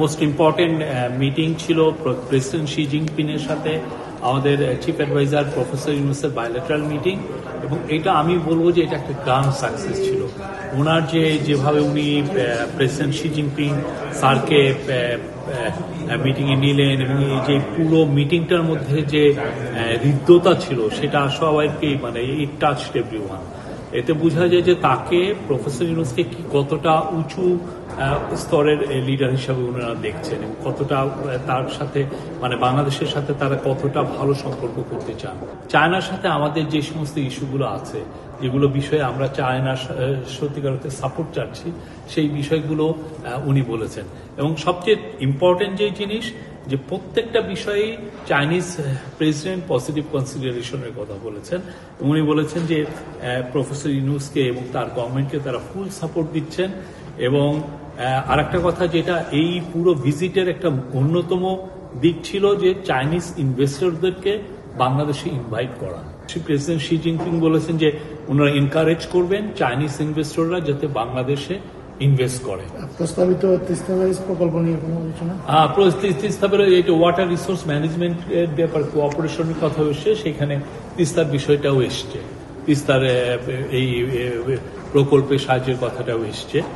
Most important meeting ছিল president Xi জিনপিংয়ের সাথে আমাদের চিফ অ্যাডভাইজার প্রফেসর ইউনূসের বায়োলেটারাল মিটিং, এবং এটা আমি বলবো যে এটা একটা গ্রান্ড সাকসেস ছিল। ওনার যেভাবে উনি প্রেসিডেন্ট শি জিনপিং স্যারকে মিটিংয়ে নিলেন এবং এই যে পুরো মিটিংটার মধ্যে যে হৃদ্যতা ছিল সেটা সবাইকে মানে ইট টাচড এভরিওয়ান। এতে বোঝা যায় যে তাকে প্রফেসর ইউনূসকে কি কতটা উঁচু স্তরের লিডার হিসাবে ওনারা দেখছেন এবং কতটা তার সাথে মানে বাংলাদেশের সাথে তারা কতটা ভালো সম্পর্ক করতে চান। চায়নার সাথে আমাদের যে সমস্ত ইস্যুগুলো আছে, যেগুলো বিষয়ে আমরা চায়নার সত্যিকার অর্থে সাপোর্ট চাচ্ছি, সেই বিষয়গুলো উনি বলেছেন। এবং সবচেয়ে ইম্পর্টেন্ট যে জিনিস যে প্রত্যেকটা বিষয়েই চাইনিজ প্রেসিডেন্ট পজিটিভ কনসিডারেশনের কথা বলেছেন। উনি বলেছেন যে প্রফেসর ইউনূসকে এবং তার গভর্নমেন্টকে তারা ফুল সাপোর্ট দিচ্ছেন। এবং আরেকটা কথা যেটা এই পুরো ভিজিটের একটা অন্যতম দিক ছিল যে চাইনিজ ইনভেস্টরদেরকে বাংলাদেশে ইনভাইট করা। প্রেসিডেন্ট শি জিনপিং বলেছেন যে ওনারা এনকারেজ করবেন চাইনিজ ইনভেস্টররা যাতে বাংলাদেশে ইনভেস্ট করে। প্রস্তাবিত তিস্তা ব্যারেজ প্রকল্প নিয়ে কোনো আলোচনা? তিস্তা ব্যারেজ ওয়াটার রিসোর্স ম্যানেজমেন্টের ব্যাপারে কোঅপারেশনের কথা এসছে, সেখানে তিস্তার বিষয়টাও এসছে, তিস্তার এই প্রকল্পে সাহায্যের কথাটাও এসছে।